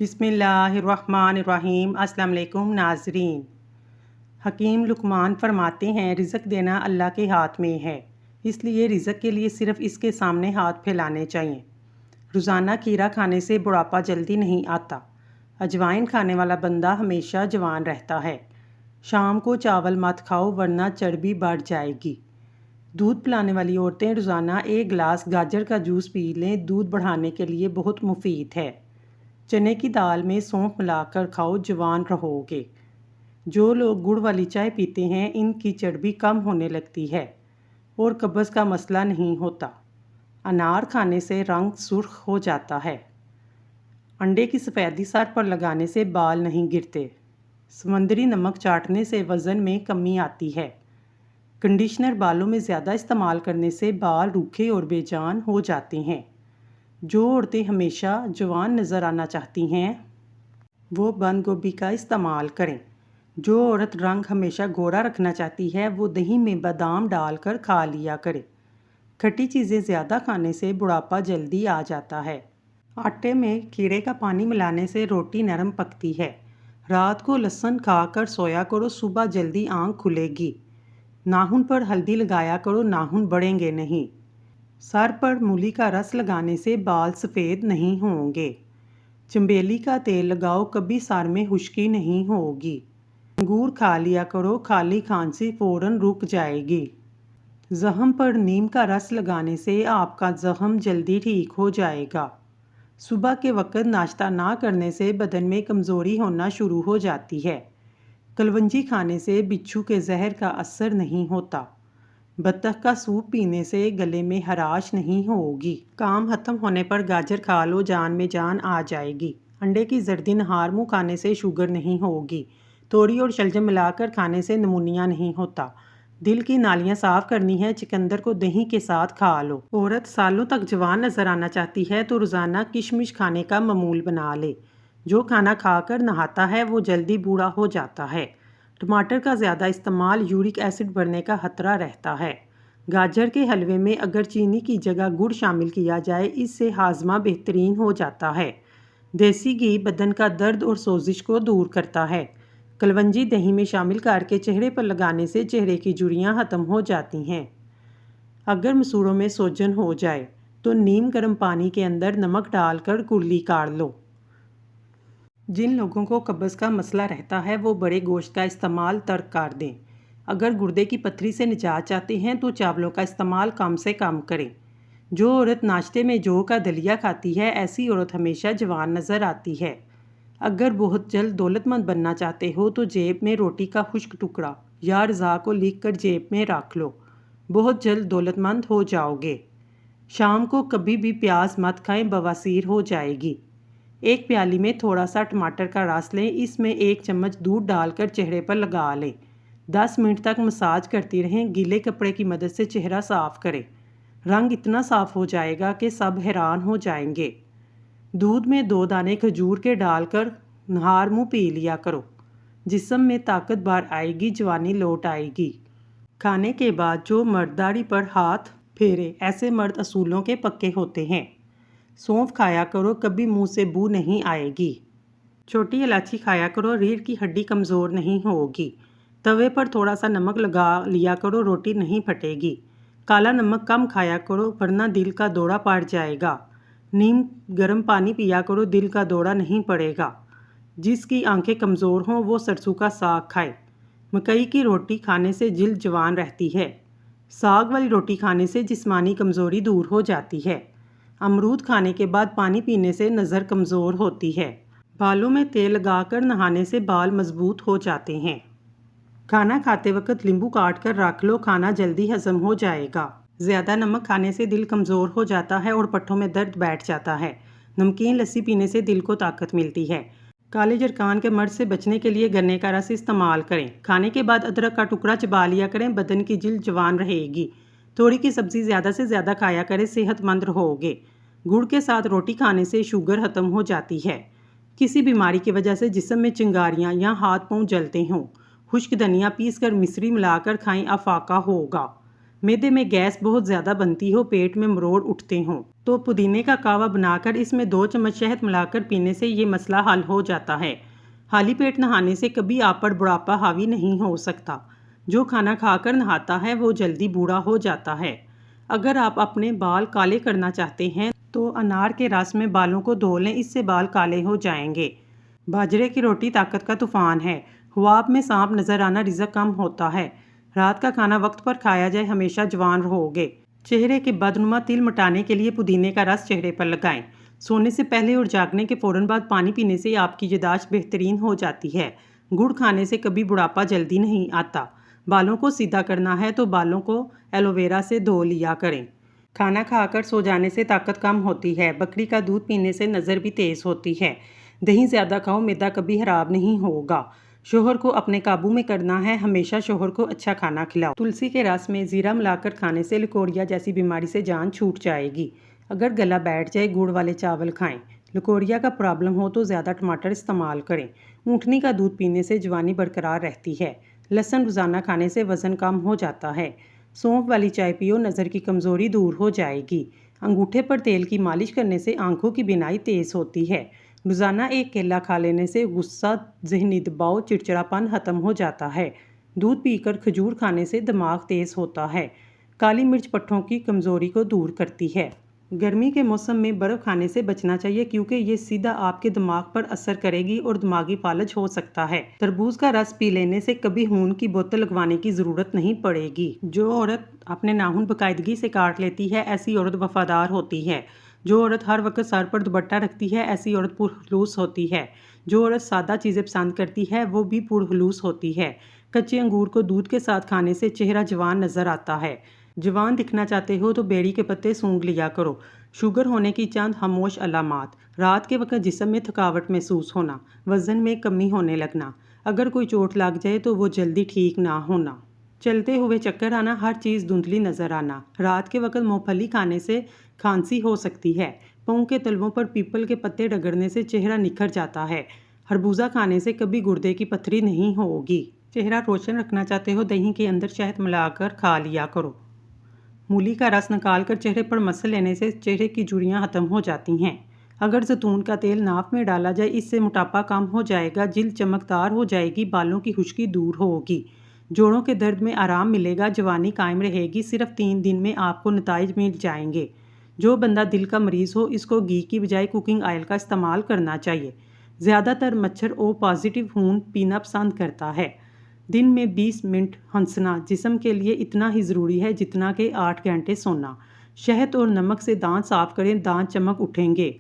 بسم اللہ الرحمن الرحیم۔ السلام علیکم ناظرین۔ حکیم لقمان فرماتے ہیں رزق دینا اللہ کے ہاتھ میں ہے، اس لیے رزق کے لیے صرف اس کے سامنے ہاتھ پھیلانے چاہیے۔ روزانہ کھیرا کھانے سے بڑھاپا جلدی نہیں آتا۔ اجوائن کھانے والا بندہ ہمیشہ جوان رہتا ہے۔ شام کو چاول مت کھاؤ ورنہ چربی بڑھ جائے گی۔ دودھ پلانے والی عورتیں روزانہ 1 گلاس گاجر کا جوس پی لیں، دودھ بڑھانے کے لیے بہت مفید ہے۔ چنے کی دال میں سونف ملا کر کھاؤ، جوان رہو گے۔ جو لوگ گڑ والی چائے پیتے ہیں ان کی چربی کم ہونے لگتی ہے اور قبض کا مسئلہ نہیں ہوتا۔ انار کھانے سے رنگ سرخ ہو جاتا ہے۔ انڈے کی سفیدی سر پر لگانے سے بال نہیں گرتے۔ سمندری نمک چاٹنے سے وزن میں کمی آتی ہے۔ کنڈیشنر بالوں میں زیادہ استعمال کرنے سے بال روکھے اور بے جان ہو جاتے ہیں۔ جو عورتیں ہمیشہ جوان نظر آنا چاہتی ہیں وہ بند گوبھی کا استعمال کریں۔ جو عورت رنگ ہمیشہ گورا رکھنا چاہتی ہے وہ دہی میں بادام ڈال کر کھا لیا کرے۔ کھٹی چیزیں زیادہ کھانے سے بڑھاپا جلدی آ جاتا ہے۔ آٹے میں کیڑے کا پانی ملانے سے روٹی نرم پکتی ہے۔ رات کو لہسن کھا کر سویا کرو، صبح جلدی آنکھ کھلے گی۔ ناخن پر ہلدی لگایا کرو، ناخن بڑھیں گے نہیں۔ سر پر مولی کا رس لگانے سے بال سفید نہیں ہوں گے۔ چنبیلی کا تیل لگاؤ، کبھی سر میں خشکی نہیں ہوگی۔ انگور کھا لیا کرو، خالی کھانسی فوراً رک جائے گی۔ زخم پر نیم کا رس لگانے سے آپ کا زخم جلدی ٹھیک ہو جائے گا۔ صبح کے وقت ناشتہ نہ کرنے سے بدن میں کمزوری ہونا شروع ہو جاتی ہے۔ کلونجی کھانے سے بچھو کے زہر کا اثر نہیں ہوتا۔ بطخ کا سوپ پینے سے گلے میں خراش نہیں ہوگی۔ کام ختم ہونے پر گاجر کھا لو، جان میں جان آ جائے گی۔ انڈے کی زردی نہار منہ کھانے سے شوگر نہیں ہوگی۔ توری اور شلجم ملا کر کھانے سے نمونیا نہیں ہوتا۔ دل کی نالیاں صاف کرنی ہے، چقندر کو دہی کے ساتھ کھا لو۔ عورت سالوں تک جوان نظر آنا چاہتی ہے تو روزانہ کشمش کھانے کا معمول بنا لے۔ جو کھانا کھا کر نہاتا ہے وہ جلدی بوڑھا ہو جاتا ہے۔ ٹماٹر کا زیادہ استعمال یورک ایسڈ بڑھنے کا خطرہ رہتا ہے۔ گاجر کے حلوے میں اگر چینی کی جگہ گڑ شامل کیا جائے اس سے ہاضمہ بہترین ہو جاتا ہے۔ دیسی گھی بدن کا درد اور سوزش کو دور کرتا ہے۔ کلونجی دہی میں شامل کر کے چہرے پر لگانے سے چہرے کی جھریاں ختم ہو جاتی ہیں۔ اگر مسوڑوں میں سوجن ہو جائے تو نیم گرم پانی کے اندر نمک ڈال کر کرلی کاٹ لو۔ جن لوگوں کو قبض کا مسئلہ رہتا ہے وہ بڑے گوشت کا استعمال ترک کر دیں۔ اگر گردے کی پتھری سے نجات چاہتے ہیں تو چاولوں کا استعمال کم سے کم کریں۔ جو عورت ناشتے میں جو کا دلیا کھاتی ہے ایسی عورت ہمیشہ جوان نظر آتی ہے۔ اگر بہت جلد دولت مند بننا چاہتے ہو تو جیب میں روٹی کا خشک ٹکڑا یا رضا کو لکھ کر جیب میں رکھ لو، بہت جلد دولت مند ہو جاؤ گے۔ شام کو کبھی بھی پیاز مت کھائیں، بواسیر ہو جائے گی۔ ایک پیالی میں تھوڑا سا ٹماٹر کا رس لیں، اس میں 1 چمچ دودھ ڈال کر چہرے پر لگا لیں۔ 10 منٹ تک مساج کرتی رہیں، گیلے کپڑے کی مدد سے چہرہ صاف کریں۔ رنگ اتنا صاف ہو جائے گا کہ سب حیران ہو جائیں گے۔ دودھ میں 2 دانے کھجور کے ڈال کر نہار منہ پی لیا کرو۔ جسم میں طاقت بھر آئے گی، جوانی لوٹ آئے گی۔ کھانے کے بعد جو مرد داڑھی پر ہاتھ پھیرے ایسے مرد اصولوں کے پکے ہوتے ہیں۔ سونف کھایا کرو، کبھی منہ سے بو نہیں آئے گی۔ چھوٹی الائچی کھایا کرو، ریڑھ کی ہڈی کمزور نہیں ہوگی۔ توے پر تھوڑا سا نمک لگا لیا کرو، روٹی نہیں پھٹے گی۔ کالا نمک کم کھایا کرو ورنہ دل کا دورہ پڑ جائے گا۔ نیم گرم پانی پیا کرو، دل کا دورہ نہیں پڑے گا۔ جس کی آنکھیں کمزور ہوں وہ سرسوں کا ساگ کھائے۔ مکئی کی روٹی کھانے سے جلد جوان رہتی ہے۔ ساگ والی روٹی کھانے سے جسمانی کمزوری دور ہو جاتی ہے۔ امرود کھانے کے بعد پانی پینے سے نظر کمزور ہوتی ہے۔ بالوں میں تیل لگا کر نہانے سے بال مضبوط ہو جاتے ہیں۔ کھانا کھاتے وقت لیمبو کاٹ کر رکھ لو، کھانا جلدی ہضم ہو جائے گا۔ زیادہ نمک کھانے سے دل کمزور ہو جاتا ہے اور پٹھوں میں درد بیٹھ جاتا ہے۔ نمکین لسی پینے سے دل کو طاقت ملتی ہے۔ کالے جرکان کے مرض سے بچنے کے لیے گنے کا رس استعمال کریں۔ کھانے کے بعد ادرک کا ٹکڑا چبا لیا کریں، بدن کی جلد جوان رہے گی۔ توری کی سبزی زیادہ سے زیادہ کھایا کریں، صحت مند رہو گے۔ گڑ کے ساتھ روٹی کھانے سے شوگر ختم ہو جاتی ہے۔ کسی بیماری کی وجہ سے جسم میں چنگاریاں یا ہاتھ پاؤں جلتے ہوں، خشک دھنیا پیس کر مصری ملا کر کھائیں، افاقہ ہوگا۔ میدے میں گیس بہت زیادہ بنتی ہو، پیٹ میں مروڑ اٹھتے ہوں تو پودینے کا قہوہ بنا کر اس میں 2 چمچ شہد ملا کر پینے سے یہ مسئلہ حل ہو جاتا ہے۔ خالی پیٹ نہانے سے کبھی آپ پر بڑھاپا حاوی نہیں ہو سکتا۔ جو کھانا کھا کر نہاتا ہے وہ جلدی بوڑھا ہو جاتا ہے۔ اگر آپ اپنے بال کالے کرنا چاہتے ہیں تو انار کے رس میں بالوں کو دھو لیں، اس سے بال کالے ہو جائیں گے۔ باجرے کی روٹی طاقت کا طوفان ہے۔ خواب میں سانپ نظر آنا رزق کم ہوتا ہے۔ رات کا کھانا وقت پر کھایا جائے، ہمیشہ جوان رہو گے۔ چہرے کے بدنما تل مٹانے کے لیے پودینے کا رس چہرے پر لگائیں۔ سونے سے پہلے اور جاگنے کے فوراً بعد پانی پینے سے آپ کی یادداشت بہترین ہو جاتی ہے۔ گڑ کھانے سے کبھی بڑھاپا جلدی نہیں آتا۔ بالوں کو سیدھا کرنا ہے تو بالوں کو ایلو ویرا سے دھو لیا کریں۔ کھانا کھا کر سو جانے سے طاقت کم ہوتی ہے۔ بکری کا دودھ پینے سے نظر بھی تیز ہوتی ہے۔ دہی زیادہ کھاؤ، معدہ کبھی خراب نہیں ہوگا۔ شوہر کو اپنے قابو میں کرنا ہے، ہمیشہ شوہر کو اچھا کھانا کھلاؤ۔ تلسی کے رس میں زیرہ ملا کر کھانے سے لکوریا جیسی بیماری سے جان چھوٹ جائے گی۔ اگر گلا بیٹھ جائے، گڑ والے چاول کھائیں۔ لکوریا کا پرابلم ہو تو زیادہ ٹماٹر استعمال کریں۔ اونٹنی کا دودھ پینے سے جوانی برقرار رہتی ہے۔ لہسن روزانہ کھانے سے وزن کم ہو جاتا ہے۔ سونف والی چائے پیو، نظر کی کمزوری دور ہو جائے گی۔ انگوٹھے پر تیل کی مالش کرنے سے آنکھوں کی بینائی تیز ہوتی ہے۔ روزانہ ایک کیلا کھا لینے سے غصہ، ذہنی دباؤ، چڑچڑاپن ختم ہو جاتا ہے۔ دودھ پی کر کھجور کھانے سے دماغ تیز ہوتا ہے۔ کالی مرچ پٹھوں کی کمزوری کو دور کرتی ہے۔ گرمی کے موسم میں برف کھانے سے بچنا چاہیے کیونکہ یہ سیدھا آپ کے دماغ پر اثر کرے گی اور دماغی فالج ہو سکتا ہے۔ تربوز کا رس پی لینے سے کبھی خون کی بوتل لگوانے کی ضرورت نہیں پڑے گی۔ جو عورت اپنے ناخن باقاعدگی سے کاٹ لیتی ہے، ایسی عورت وفادار ہوتی ہے۔ جو عورت ہر وقت سر پر دوپٹہ رکھتی ہے، ایسی عورت پرخلوص ہوتی ہے۔ جو عورت سادہ چیزیں پسند کرتی ہے، وہ بھی پرخلوص ہوتی ہے۔ کچے انگور کو دودھ کے ساتھ کھانے سے چہرہ جوان نظر آتا ہے۔ جوان دکھنا چاہتے ہو تو بیری کے پتے سونگھ لیا کرو۔ شوگر ہونے کی چند خاموش علامات: رات کے وقت جسم میں تھکاوٹ محسوس ہونا، وزن میں کمی ہونے لگنا، اگر کوئی چوٹ لگ جائے تو وہ جلدی ٹھیک نہ ہونا، چلتے ہوئے چکر آنا، ہر چیز دھندلی نظر آنا۔ رات کے وقت مونگ پھلی کھانے سے کھانسی ہو سکتی ہے۔ پاؤں کے تلووں پر پیپل کے پتے رگڑنے سے چہرہ نکھر جاتا ہے۔ خربوزہ کھانے سے کبھی گردے کی پتھری نہیں ہوگی۔ چہرہ روشن رکھنا چاہتے ہو، دہی کے اندر شہد ملا کر کھا لیا کرو۔ مولی کا رس نکال کر چہرے پر مس لینے سے چہرے کی جھریاں ختم ہو جاتی ہیں۔ اگر زیتون کا تیل ناف میں ڈالا جائے، اس سے موٹاپا کم ہو جائے گا، جلد چمکدار ہو جائے گی، بالوں کی خشکی دور ہوگی، جوڑوں کے درد میں آرام ملے گا، جوانی قائم رہے گی۔ صرف 3 دن میں آپ کو نتائج مل جائیں گے۔ جو بندہ دل کا مریض ہو، اس کو گھی کی بجائے کوکنگ آئل کا استعمال کرنا چاہیے۔ زیادہ تر مچھر او پازیٹیو خون پینا پسند کرتا ہے۔ دن میں 20 منٹ ہنسنا جسم کے لیے اتنا ہی ضروری ہے جتنا کہ 8 گھنٹے سونا۔ شہد اور نمک سے دانت صاف کریں، دانت چمک اٹھیں گے۔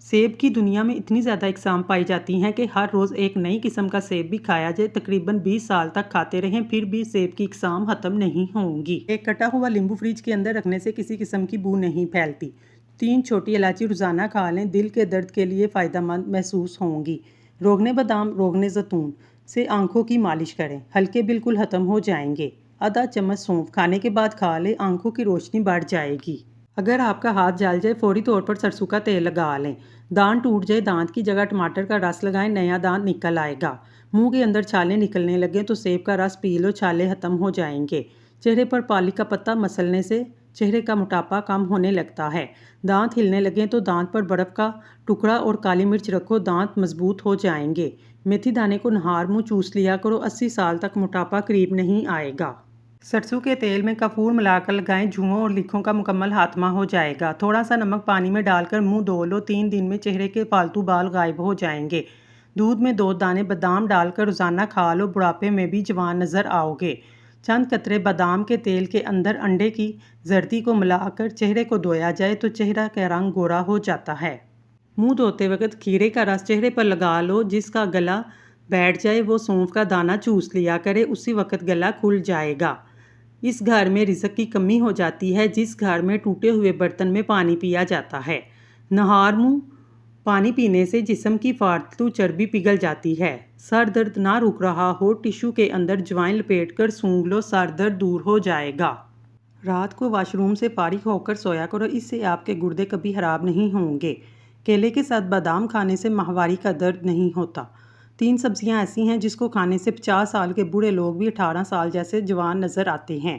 سیب کی دنیا میں اتنی زیادہ اقسام پائی جاتی ہیں کہ ہر روز ایک نئی قسم کا سیب بھی کھایا جائے، تقریباً 20 سال تک کھاتے رہیں، پھر بھی سیب کی اقسام ختم نہیں ہوں گی۔ ایک کٹا ہوا لیمبو فریج کے اندر رکھنے سے کسی قسم کی بو نہیں پھیلتی۔ 3 چھوٹی الائچی روزانہ کھا لیں، دل کے درد کے لیے فائدہ مند محسوس ہوں گی۔ روغن بادام، روغن زیتون سے آنکھوں کی مالش کریں، ہلکے بالکل ختم ہو جائیں گے۔ آدھا چمچ سونف کھانے کے بعد کھا لیں، آنکھوں کی روشنی بڑھ جائے گی۔ اگر آپ کا ہاتھ جل جائے، فوری طور پر سرسوں کا تیل لگا لیں۔ دانت ٹوٹ جائے، دانت کی جگہ ٹماٹر کا رس لگائیں، نیا دانت نکل آئے گا۔ منہ کے اندر چھالے نکلنے لگیں تو سیب کا رس پی لو، چھالے ختم ہو جائیں گے۔ چہرے پر پالک کا پتا مسلنے سے چہرے کا موٹاپا کم ہونے لگتا ہے۔ دانت ہلنے لگیں تو دانت پر برف کا ٹکڑا اور کالی مرچ رکھو، دانت مضبوط ہو جائیں گے۔ میتھی دانے کو نہار منہ چوس لیا کرو، 80 سال تک موٹاپا قریب نہیں آئے گا۔ سرسوں کے تیل میں کافور ملا کر لگائیں، جھوؤں اور لیکھوں کا مکمل خاتمہ ہو جائے گا۔ تھوڑا سا نمک پانی میں ڈال کر منہ دھو لو، 3 دن میں چہرے کے فالتو بال غائب ہو جائیں گے۔ دودھ میں 2 دانے بادام ڈال کر روزانہ کھا لو، بڑھاپے میں بھی جوان نظر آؤ گے۔ چند قطرے بادام کے تیل کے اندر انڈے کی زردی کو ملا کر چہرے کو دھویا جائے تو چہرہ کا رنگ گورا ہو جاتا ہے۔ منہ دھوتے وقت کھیرے کا رس چہرے پر لگا لو، جس کا گلا بیٹھ جائے وہ سونف کا دانہ چوس لیا کرے، اسی وقت گلا کھل جائے گا۔ اس گھر میں رزق کی کمی ہو جاتی ہے جس گھر میں ٹوٹے ہوئے برتن میں پانی پیا جاتا ہے۔ نہار منہ پانی پینے سے جسم کی فالتو چربی پگھل جاتی ہے۔ سر درد نہ رک رہا ہو، ٹشو کے اندر جوائن لپیٹ کر سونگھ لو، سر درد دور ہو جائے گا۔ رات کو واش روم سے فارغ ہو کر سویا کرو، اس سے آپ کے گردے کبھی خراب نہیں ہوں گے۔ کیلے کے ساتھ بادام کھانے سے ماہواری کا درد نہیں ہوتا۔ 3 سبزیاں ایسی ہیں جس کو کھانے سے 50 سال کے بوڑھے لوگ بھی 18 سال جیسے جوان نظر آتے ہیں۔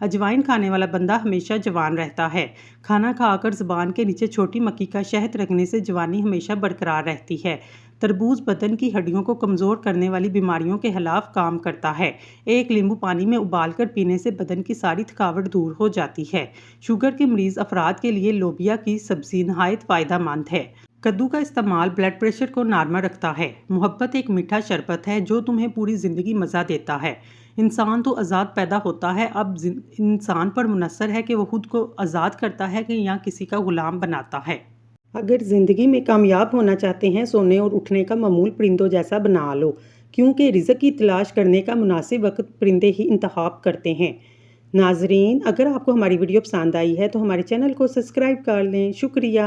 اجوائن کھانے والا بندہ ہمیشہ جوان رہتا ہے۔ کھانا کھا کر زبان کے نیچے چھوٹی مکھی کا شہد رکھنے سے جوانی ہمیشہ برقرار رہتی ہے۔ تربوز بدن کی ہڈیوں کو کمزور کرنے والی بیماریوں کے خلاف کام کرتا ہے۔ ایک لیمبو پانی میں ابال کر پینے سے بدن کی ساری تھکاوٹ دور ہو جاتی ہے۔ شوگر کے مریض افراد کے لیے لوبیا کی سبزی نہایت فائدہ مند ہے۔ کدو کا استعمال بلڈ پریشر کو نارمل رکھتا ہے۔ محبت ایک میٹھا شربت ہے جو تمہیں پوری زندگی مزہ دیتا ہے۔ انسان تو آزاد پیدا ہوتا ہے، اب انسان پر منحصر ہے کہ وہ خود کو آزاد کرتا ہے کہ یا کسی کا غلام بناتا ہے۔ اگر زندگی میں کامیاب ہونا چاہتے ہیں، سونے اور اٹھنے کا معمول پرندوں جیسا بنا لو، کیونکہ رزق کی تلاش کرنے کا مناسب وقت پرندے ہی انتخاب کرتے ہیں۔ ناظرین، اگر آپ کو ہماری ویڈیو پسند آئی ہے تو ہمارے چینل کو سبسکرائب کر لیں۔ شکریہ۔